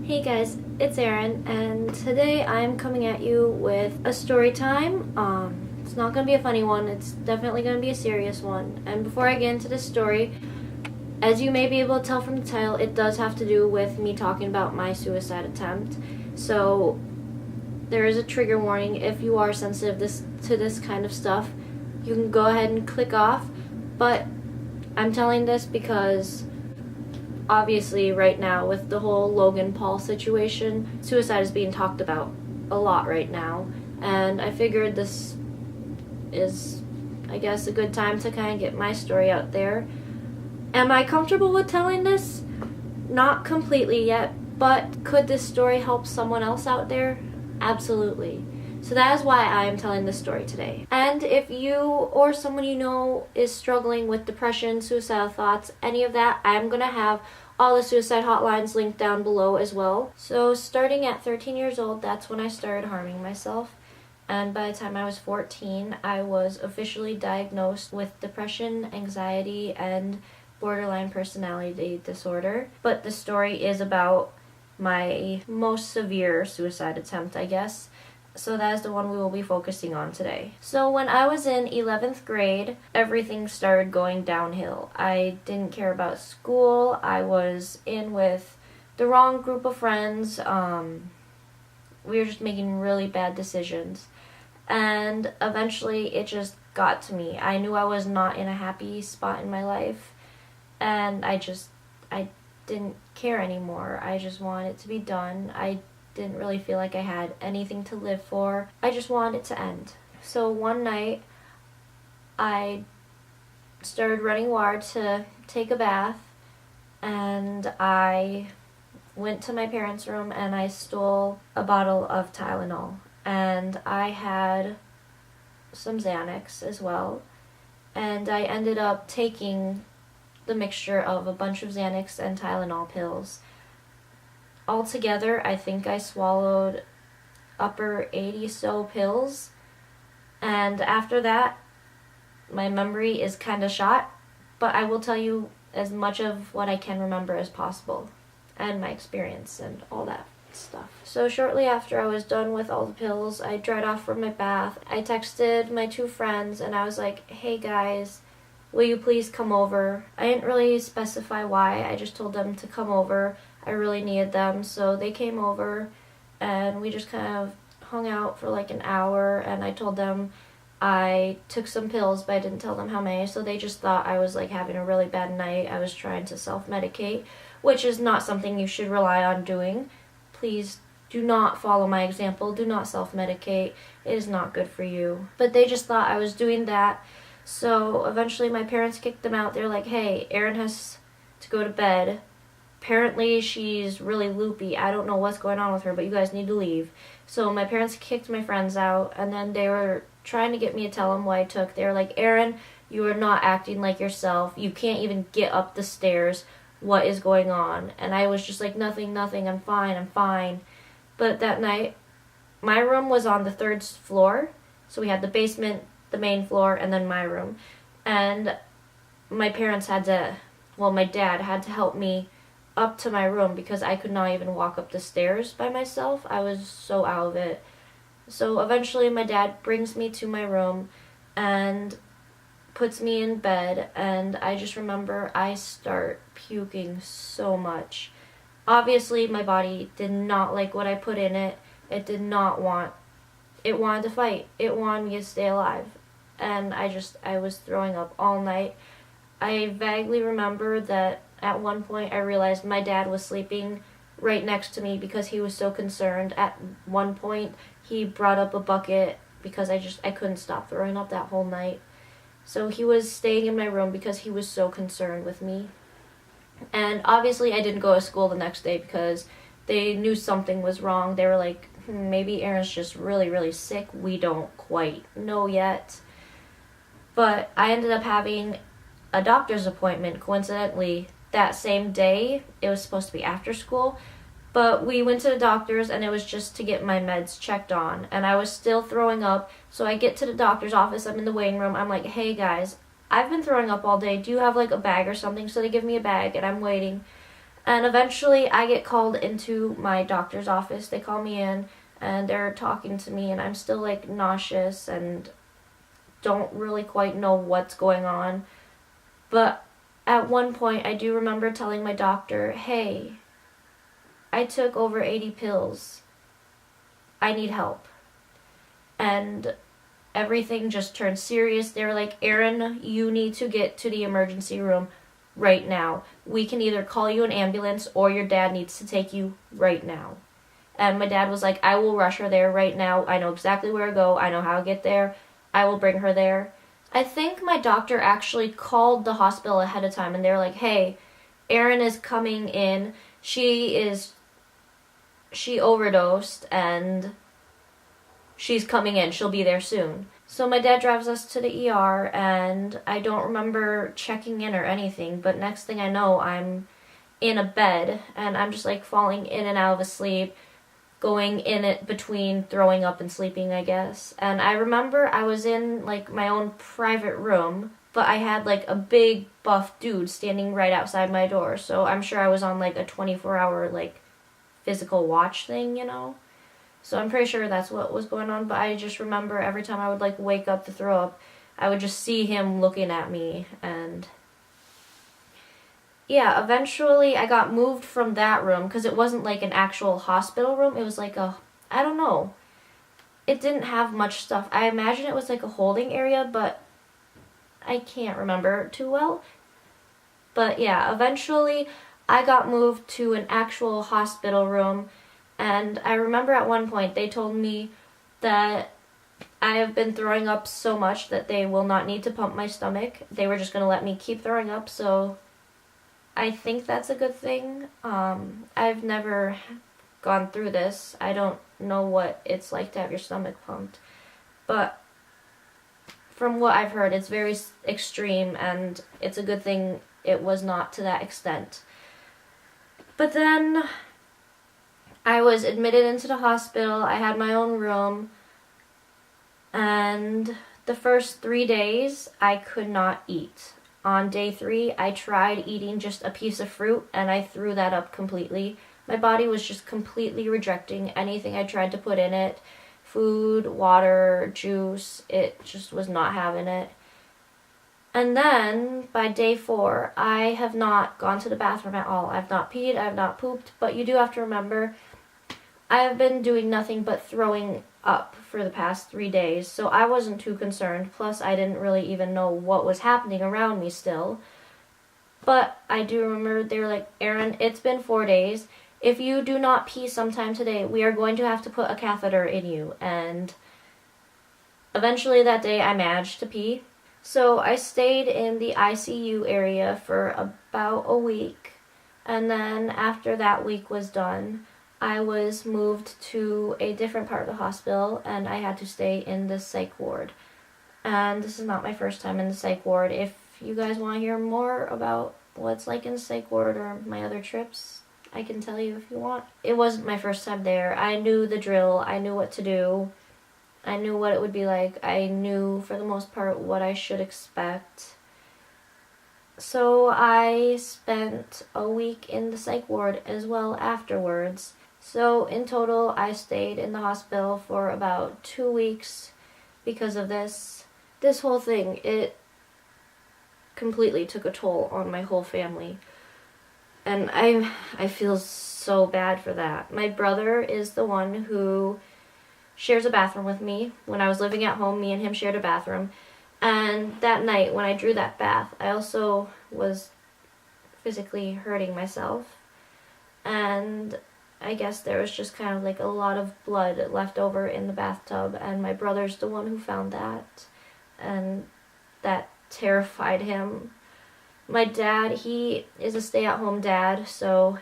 Hey guys, it's Erin, and today I'm coming at you with a story time. It's not going to be a funny one, it's definitely going to be a serious one. And before I get into this story, as you may be able to tell from the title, it does have to do with me talking about my suicide attempt. So there is a trigger warning. If you are sensitive to this kind of stuff, you can go ahead and click off. But I'm telling this because obviously right now with the whole Logan Paul situation, suicide is being talked about a lot right now, and I figured this is, I guess, a good time to kind of get my story out there. Am I comfortable with telling this? Not completely yet, but could this story help someone else out there? Absolutely. So that is why I am telling this story today. And if you or someone you know is struggling with depression, suicidal thoughts, any of that, I'm going to have all the suicide hotlines linked down below as well. So starting at 13 years old, that's when I started harming myself. And by the time I was 14, I was officially diagnosed with depression, anxiety, and borderline personality disorder. But the story is about my most severe suicide attempt, I guess. So that is the one we will be focusing on today. So when I was in 11th grade, everything started going downhill. I didn't care about school. I was in with the wrong group of friends. We were just making really bad decisions. And eventually it just got to me. I knew I was not in a happy spot in my life. And I didn't care anymore. I just wanted it to be done. I didn't really feel like I had anything to live for. I just wanted it to end. So one night, I started running water to take a bath, and I went to my parents' room and I stole a bottle of Tylenol. And I had some Xanax as well. And I ended up taking the mixture of a bunch of Xanax and Tylenol pills. Altogether, I think I swallowed upper 80 so pills, and after that, my memory is kind of shot, but I will tell you as much of what I can remember as possible, and my experience and all that stuff. So shortly after I was done with all the pills, I dried off from my bath. I texted my two friends, and I was like, hey guys, will you please come over? I didn't really specify why, I just told them to come over. I really needed them, so they came over and we just kind of hung out for like an hour, and I told them I took some pills, but I didn't tell them how many, so they just thought I was like having a really bad night. I was trying to self-medicate, which is not something you should rely on doing. Please do not follow my example. Do not self-medicate. It is not good for you. But they just thought I was doing that, so eventually my parents kicked them out. They're like, hey, Erin has to go to bed. Apparently she's really loopy. I don't know what's going on with her, but you guys need to leave. So my parents kicked my friends out, and then they were trying to get me to tell them what I took. They were like, Erin, you are not acting like yourself. You can't even get up the stairs. What is going on? And I was just like, nothing, I'm fine. But that night, my room was on the third floor. So we had the basement, the main floor, and then my room. And my parents my dad had to help me up to my room because I could not even walk up the stairs by myself. I was so out of it. So eventually my dad brings me to my room and puts me in bed, and I just remember I start puking so much. Obviously my body did not like what I put in it. It wanted to fight. It wanted me to stay alive. And I was throwing up all night. I vaguely remember that at one point I realized my dad was sleeping right next to me because he was so concerned. At one point he brought up a bucket because I couldn't stop throwing up that whole night. So he was staying in my room because he was so concerned with me. And obviously I didn't go to school the next day because they knew something was wrong. They were like, maybe Erin's just really, really sick. We don't quite know yet. But I ended up having a doctor's appointment, coincidentally, that same day. It was supposed to be after school, but we went to the doctor's and it was just to get my meds checked on, and I was still throwing up. So I get to the doctor's office, I'm in the waiting room, I'm like, hey guys, I've been throwing up all day, do you have like a bag or something? So they give me a bag and I'm waiting, And eventually I get called into my doctor's office. They call me in and they're talking to me, and I'm still like nauseous and don't really quite know what's going on. But at one point I do remember telling my doctor, hey, I took over 80 pills. I need help. And everything just turned serious. They were like, Erin, you need to get to the emergency room right now. We can either call you an ambulance or your dad needs to take you right now. And my dad was like, I will rush her there right now. I know exactly where to go. I know how to get there. I will bring her there. I think my doctor actually called the hospital ahead of time and they were like, hey, Erin is coming in. She overdosed and she's coming in. She'll be there soon. So my dad drives us to the ER and I don't remember checking in or anything, but next thing I know, I'm in a bed and I'm just like falling in and out of a sleep, going in it between throwing up and sleeping, I guess. And I remember I was in like my own private room, but I had like a big buff dude standing right outside my door. So I'm sure I was on like a 24-hour like physical watch thing, you know? So I'm pretty sure that's what was going on, but I just remember every time I would like wake up to throw up, I would just see him looking at me. And yeah, eventually I got moved from that room because it wasn't like an actual hospital room. It was like I don't know. It didn't have much stuff. I imagine it was like a holding area, but I can't remember too well. But yeah, eventually I got moved to an actual hospital room. And I remember at one point they told me that I have been throwing up so much that they will not need to pump my stomach. They were just going to let me keep throwing up, so I think that's a good thing. I've never gone through this. I don't know what it's like to have your stomach pumped. But from what I've heard, it's very extreme, and it's a good thing it was not to that extent. But then I was admitted into the hospital. I had my own room. And the first 3 days, I could not eat. On day 3, I tried eating just a piece of fruit, and I threw that up completely. My body was just completely rejecting anything I tried to put in it. Food, water, juice, it just was not having it. And then, by day 4, I have not gone to the bathroom at all. I've not peed, I've not pooped, but you do have to remember, I have been doing nothing but throwing up for the past 3 days, so I wasn't too concerned. Plus, I didn't really even know what was happening around me still. But I do remember they were like, Erin, it's been 4 days. If you do not pee sometime today, we are going to have to put a catheter in you. And eventually that day, I managed to pee. So I stayed in the ICU area for about a week. And then after that week was done, I was moved to a different part of the hospital, and I had to stay in the psych ward. And this is not my first time in the psych ward. If you guys want to hear more about what it's like in the psych ward or my other trips, I can tell you if you want. It wasn't my first time there. I knew the drill. I knew what to do. I knew what it would be like. I knew, for the most part, what I should expect. So I spent a week in the psych ward as well afterwards. So in total, I stayed in the hospital for about 2 weeks because of this. This whole thing, it completely took a toll on my whole family. And I feel so bad for that. My brother is the one who shares a bathroom with me. When I was living at home, me and him shared a bathroom. And that night, when I drew that bath, I also was physically hurting myself. And I guess there was just kind of like a lot of blood left over in the bathtub, and my brother's the one who found that, and that terrified him. My dad, he is a stay-at-home dad, so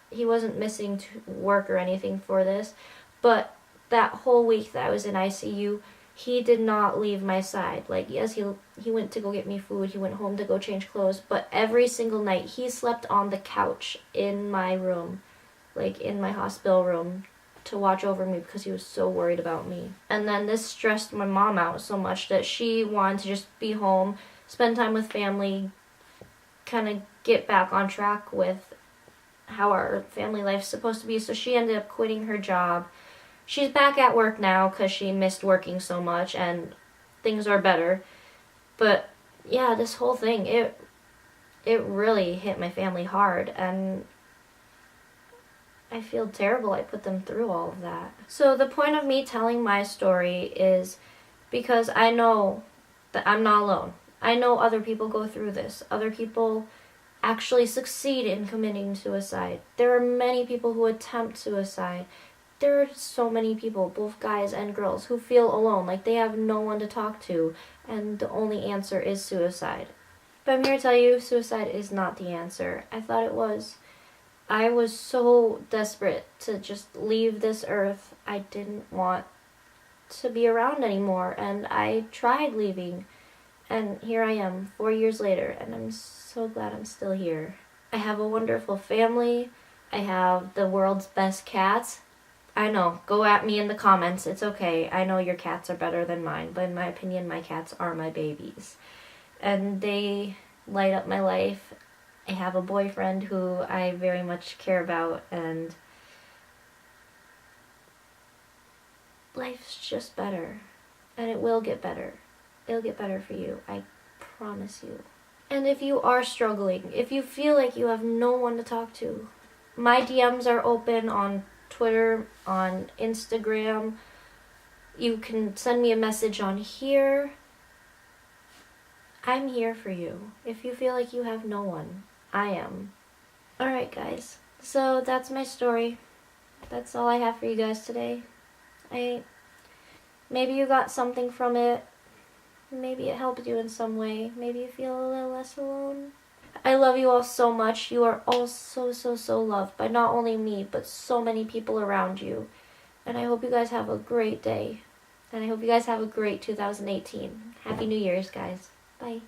he wasn't missing work or anything for this, but that whole week that I was in ICU, he did not leave my side. Like, yes, he went to go get me food, he went home to go change clothes, but every single night he slept on the couch in my room, like in my hospital room, to watch over me because he was so worried about me. And then this stressed my mom out so much that she wanted to just be home, spend time with family, kind of get back on track with how our family life's supposed to be, so she ended up quitting her job. She's back at work now because she missed working so much, and things are better. But yeah, this whole thing, it really hit my family hard, and I feel terrible I put them through all of that. So the point of me telling my story is because I know that I'm not alone. I know other people go through this. Other people actually succeed in committing suicide. There are many people who attempt suicide. There are so many people, both guys and girls, who feel alone, like they have no one to talk to, and the only answer is suicide. But I'm here to tell you, suicide is not the answer. I thought it was. I was so desperate to just leave this earth. I didn't want to be around anymore, and I tried leaving. And here I am, 4 years later, and I'm so glad I'm still here. I have a wonderful family. I have the world's best cats. I know, go at me in the comments, it's okay. I know your cats are better than mine, but in my opinion, my cats are my babies. And they light up my life. I have a boyfriend who I very much care about, and life's just better. And it will get better. It'll get better for you, I promise you. And if you are struggling, if you feel like you have no one to talk to, my DMs are open on Twitter, on Instagram. You can send me a message on here. I'm here for you. If you feel like you have no one, I am. Alright guys, so that's my story. That's all I have for you guys today. Maybe you got something from it. Maybe it helped you in some way. Maybe you feel a little less alone. I love you all so much. You are all so, so, so loved by not only me, but so many people around you. And I hope you guys have a great day. And I hope you guys have a great 2018. Happy New Year's, guys. Bye.